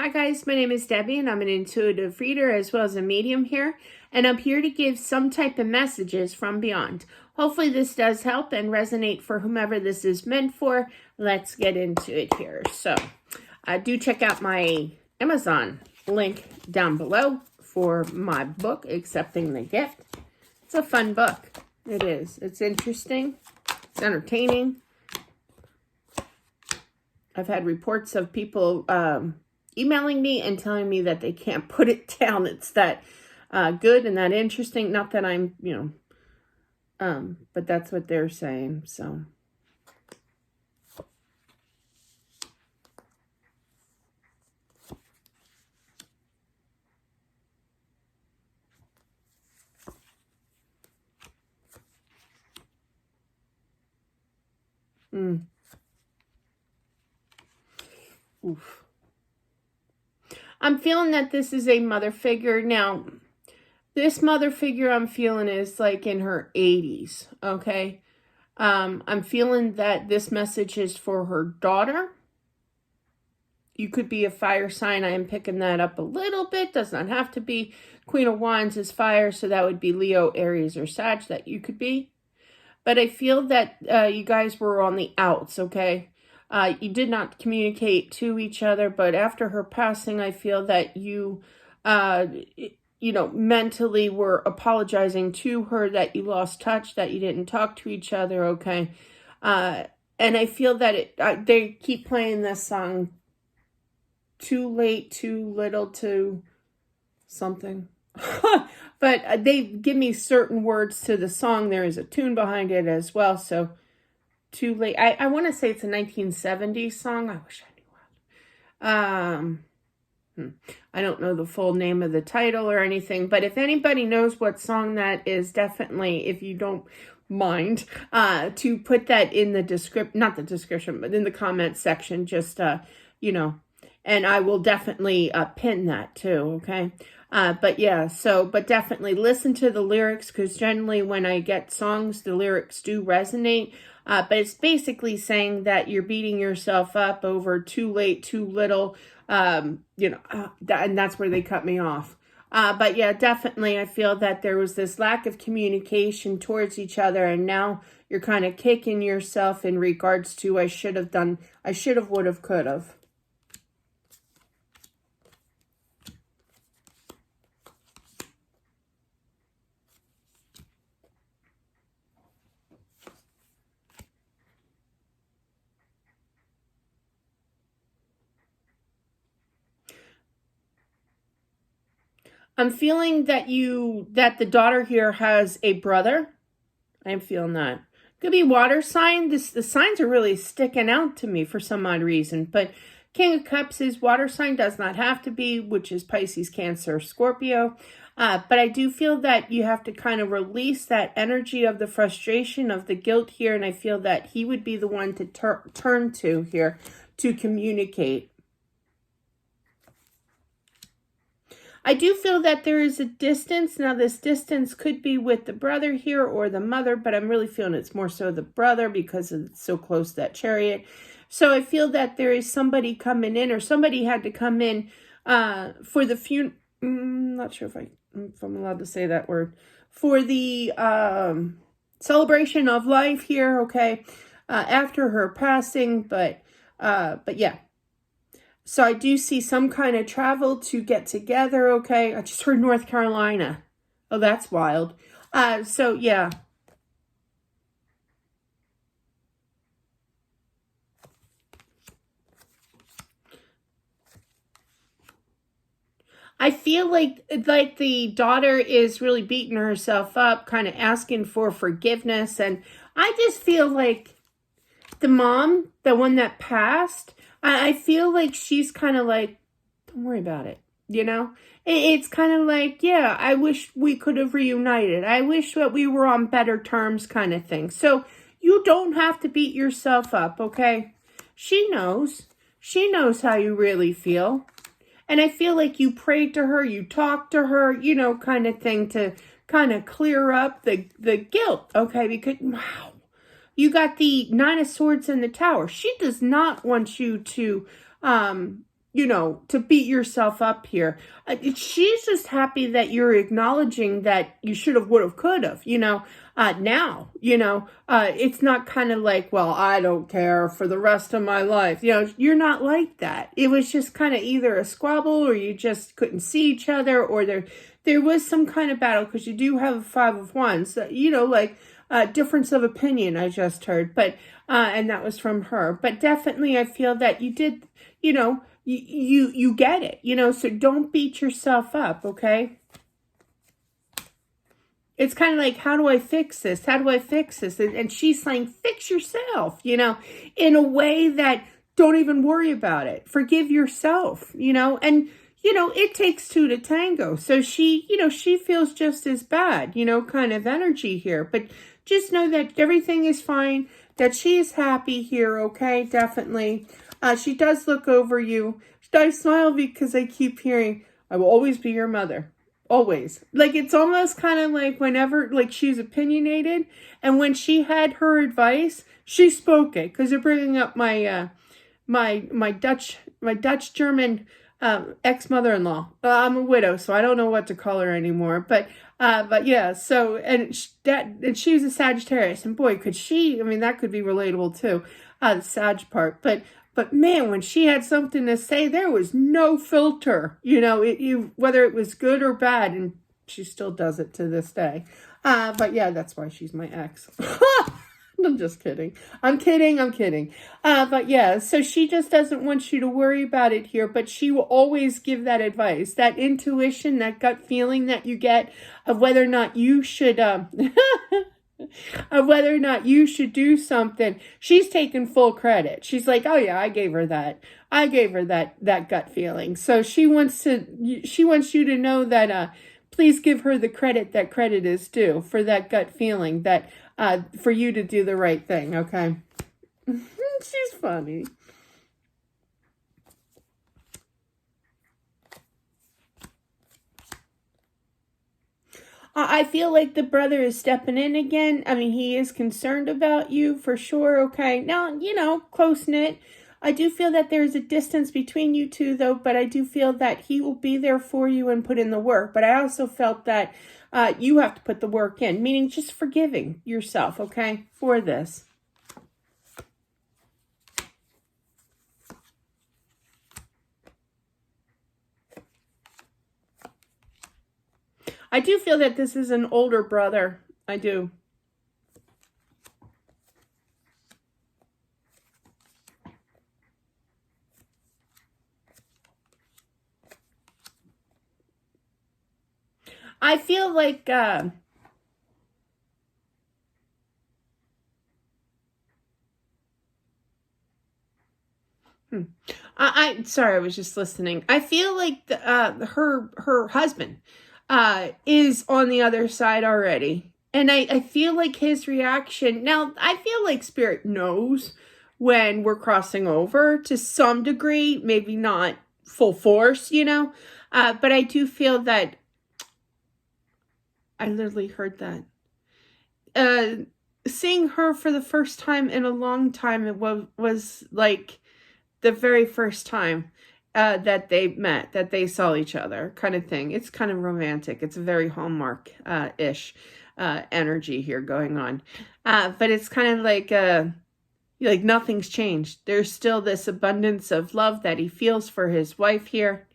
Hi guys, my name is Debbie and I'm an intuitive reader as well as a medium here, and I'm here to give some type of messages from beyond. Hopefully this does help and resonate for whomever this is meant for. Let's get into it here. So do check out my Amazon link down below for my book, Accepting the Gift. It's a fun book. It is. It's interesting. It's entertaining. I've had reports of people emailing me and telling me that they can't put it down. It's that good and that interesting. Not that I'm, but that's what they're saying. So. Oof. I'm feeling that this is a mother figure. Now, this mother figure I'm feeling is like in her 80s, okay? I'm feeling that this message is for her daughter. You could be a fire sign. I am picking that up a little bit. Does not have to be. Queen of Wands is fire, so that would be Leo, Aries, or Sag that you could be. But I feel that you guys were on the outs, okay? You did not communicate to each other, but after her passing, I feel that you, mentally were apologizing to her, that you lost touch, that you didn't talk to each other, okay? And I feel that they keep playing this song, Too Late, Too Little, Too something. But they give me certain words to the song. There is a tune behind it as well, so... Too Late. I want to say it's a 1970s song. I wish I knew. I don't know the full name of the title or anything, but if anybody knows what song that is, definitely, if you don't mind, to put that in the not the description, but in the comment section, just, and I will definitely pin that too, okay? But yeah, but definitely listen to the lyrics, because generally when I get songs, the lyrics do resonate. But it's basically saying that you're beating yourself up over too late, too little, and that's where they cut me off. But yeah, definitely I feel that there was this lack of communication towards each other, and now you're kind of kicking yourself in regards to I should have, would have, could have. I'm feeling that the daughter here has a brother. I'm feeling that. Could be water sign. The signs are really sticking out to me for some odd reason. But King of Cups is water sign. Does not have to be, which is Pisces, Cancer, Scorpio. But I do feel that you have to kind of release that energy of the frustration, of the guilt here. And I feel that he would be the one to turn to here to communicate. I do feel that there is a distance. Now, this distance could be with the brother here or the mother, but I'm really feeling it's more so the brother because it's so close to that Chariot. So I feel that there is somebody coming in, or somebody had to come in for the funeral. Not sure if I'm allowed to say that word. For the celebration of life here, okay, after her passing, but yeah. So I do see some kind of travel to get together, okay? I just heard North Carolina. Oh, that's wild. So, yeah. I feel like the daughter is really beating herself up, kind of asking for forgiveness. And I just feel like the mom, the one that passed, I feel like she's kind of like, don't worry about it, It's kind of like, yeah, I wish we could have reunited. I wish that we were on better terms kind of thing. So you don't have to beat yourself up, okay? She knows. She knows how you really feel. And I feel like you prayed to her, you talked to her, kind of thing to kind of clear up the guilt, okay? Because, wow. You got the Nine of Swords in the Tower. She does not want you to to beat yourself up here. She's just happy that you're acknowledging that you should have, would have, could have, now, it's not kind of like, well, I don't care for the rest of my life. You're not like that. It was just kind of either a squabble, or you just couldn't see each other, or there was some kind of battle, because you do have a 5 of Wands, like difference of opinion, I just heard, but, and that was from her. But definitely I feel that you did, you get it, so don't beat yourself up, okay? It's kind of like, how do I fix this? How do I fix this? And she's saying, fix yourself, in a way that don't even worry about it. Forgive yourself, and, it takes 2 to tango. So she feels just as bad, kind of energy here. But just know that everything is fine, that she is happy here, okay? Definitely. She does look over you. I smile because I keep hearing, I will always be your mother. Always. Like, it's almost kind of like whenever, like, she's opinionated, and when she had her advice, she spoke it. Because you're bringing up my my Dutch German ex-mother-in-law. I'm a widow, so I don't know what to call her anymore. But yeah. So and she was a Sagittarius, and boy, could she. I mean, that could be relatable too, the Sag part. But man, when she had something to say, there was no filter, whether it was good or bad, and she still does it to this day. But yeah, that's why she's my ex. I'm just kidding. I'm kidding. But yeah, so she just doesn't want you to worry about it here, but she will always give that advice, that intuition, that gut feeling that you get of whether or not you should, of whether or not you should do something. She's taking full credit. She's like, oh yeah, I gave her that gut feeling. So she wants you to know that, please give her the credit that credit is due for that gut feeling, that, for you to do the right thing. Okay. She's funny. I feel like the brother is stepping in again. I mean, he is concerned about you for sure. Okay. Now, close knit. I do feel that there's a distance between you two, though, but I do feel that he will be there for you and put in the work. But I also felt that you have to put the work in, meaning just forgiving yourself, okay, for this. I do feel that this is an older brother. I do. I feel like I sorry, I was just listening. I feel like her husband is on the other side already. And I feel like his reaction, now I feel like Spirit knows when we're crossing over to some degree, maybe not full force, but I do feel that I literally heard that. Seeing her for the first time in a long time, it was like the very first time that they met, that they saw each other, kind of thing. It's kind of romantic. It's a very Hallmark-ish energy here going on. But it's kind of like nothing's changed. There's still this abundance of love that he feels for his wife here.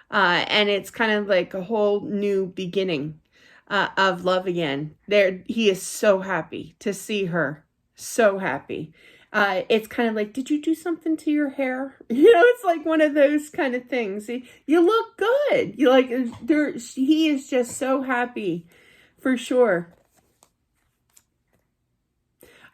And it's kind of like a whole new beginning of love again. He is so happy to see her. So happy. It's kind of like, did you do something to your hair? It's like one of those kind of things. You look good. He is just so happy, for sure.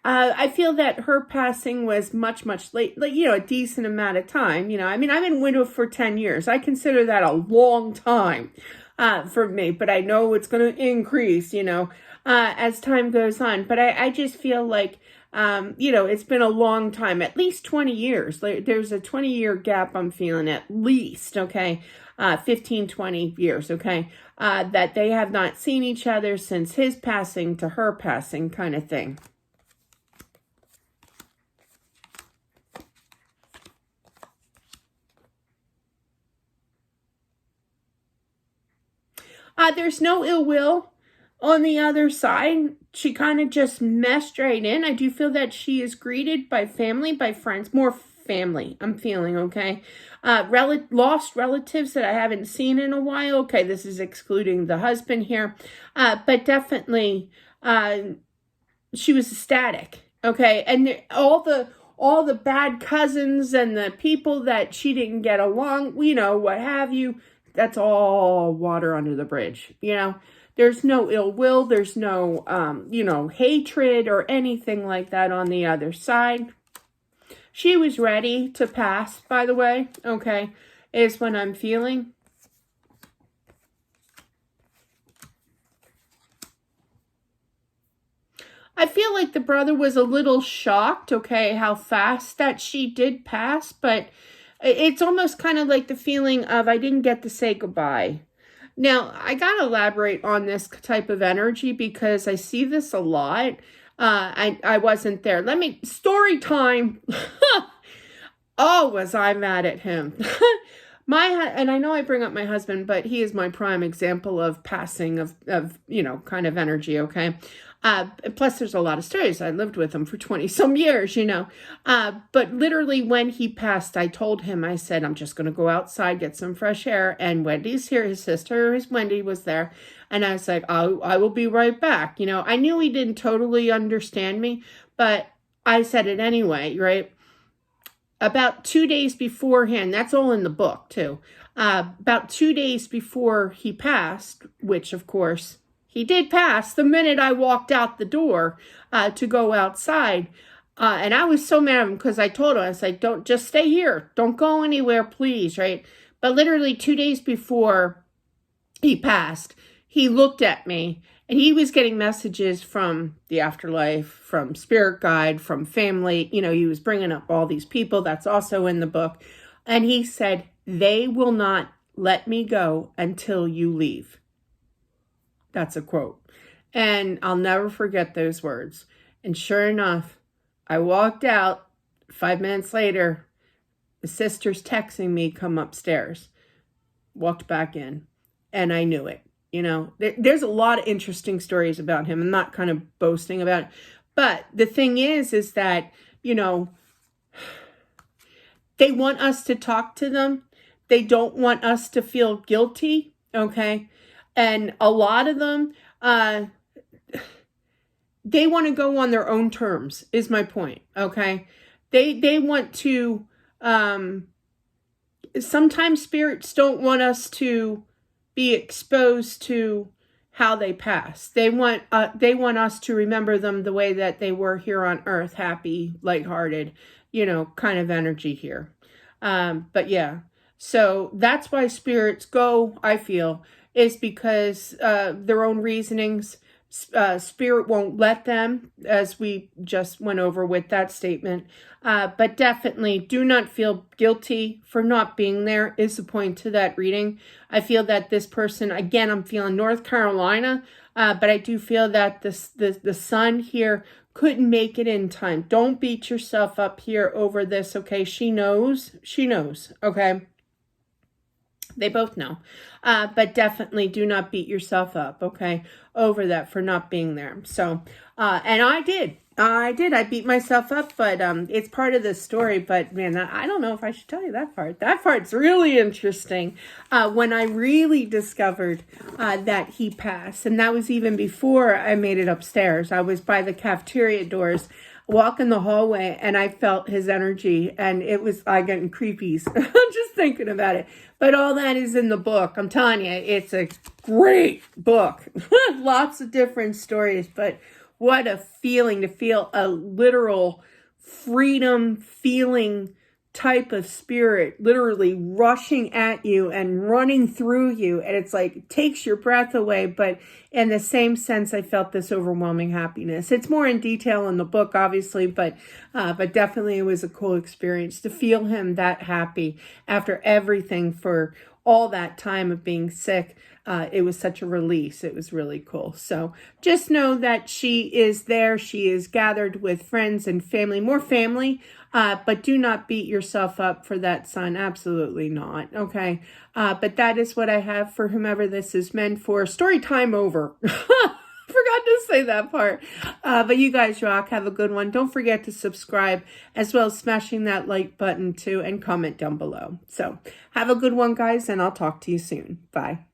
I feel that her passing was much, much late, a decent amount of time. I mean, I've been widowed for 10 years. I consider that a long time for me, but I know it's going to increase, as time goes on. But I just feel like, it's been a long time, at least 20 years. There's a 20-year gap I'm feeling at least, okay? 15, 20 years, okay? That they have not seen each other since his passing to her passing, kind of thing. There's no ill will on the other side. She kind of just meshed right in. I do feel that she is greeted by family, by friends, more family, I'm feeling, okay? Lost relatives that I haven't seen in a while. Okay, this is excluding the husband here. But definitely, she was ecstatic, okay? And all the bad cousins and the people that she didn't get along, what have you, that's all water under the bridge, There's no ill will, there's no, hatred or anything like that on the other side. She was ready to pass, by the way, okay, is what I'm feeling. I feel like the brother was a little shocked, okay, how fast that she did pass, but it's almost kind of like the feeling of I didn't get to say goodbye. Now, I got to elaborate on this type of energy because I see this a lot. I wasn't there. Story time. Oh, was I mad at him. And I know I bring up my husband, but he is my prime example of passing of kind of energy, okay? Plus, there's a lot of stories. I lived with him for 20 some years, But literally, when he passed, I told him, I said, I'm just going to go outside, get some fresh air. And Wendy's here. His sister, Wendy, was there. And I was like, I will be right back. I knew he didn't totally understand me, but I said it anyway, right? About 2 days beforehand, that's all in the book, too. About 2 days before he passed, which, of course, he did pass the minute I walked out the door to go outside. And I was so mad at him because I told him, I was like, don't just stay here. Don't go anywhere, please, right? But literally 2 days before he passed, he looked at me and he was getting messages from the afterlife, from spirit guide, from family. He was bringing up all these people. That's also in the book. And he said, they will not let me go until you leave. That's a quote. And I'll never forget those words. And sure enough, I walked out. 5 minutes later, the sister's texting me, come upstairs. Walked back in. And I knew it. There's a lot of interesting stories about him. I'm not kind of boasting about it. But the thing is that, they want us to talk to them. They don't want us to feel guilty, okay? And a lot of them, they want to go on their own terms, is my point, okay? They want to, sometimes spirits don't want us to be exposed to how they pass. They want us to remember them the way that they were here on earth, happy, lighthearted, kind of energy here. But yeah, so that's why spirits go, I feel, is because their own reasonings, spirit won't let them, as we just went over with that statement. But definitely do not feel guilty for not being there is the point to that reading. I feel that this person, again, I'm feeling North Carolina, but I do feel that the son here couldn't make it in time. Don't beat yourself up here over this, okay? She knows, okay? They both know. But definitely do not beat yourself up, okay, over that for not being there. So, and I did. I beat myself up, but it's part of the story. But, man, I don't know if I should tell you that part. That part's really interesting when I really discovered that he passed. And that was even before I made it upstairs. I was by the cafeteria doors, walking the hallway, and I felt his energy, and I getting creepies. I'm just thinking about it. But all that is in the book. I'm telling you, it's a great book. Lots of different stories, but what a feeling to feel a literal freedom feeling type of spirit literally rushing at you and running through you. And it's like, it takes your breath away. But in the same sense, I felt this overwhelming happiness. It's more in detail in the book, obviously, but definitely it was a cool experience to feel him that happy after everything for all that time of being sick, it was such a release. It was really cool. So just know that she is there. She is gathered with friends and family, more family, but do not beat yourself up for that son. Absolutely not. Okay. But that is what I have for whomever this is meant for. Story time over. Forgot to say that part. But you guys rock. Have a good one. Don't forget to subscribe, as well as smashing that like button too, and comment down below. So have a good one, guys, and I'll talk to you soon. Bye.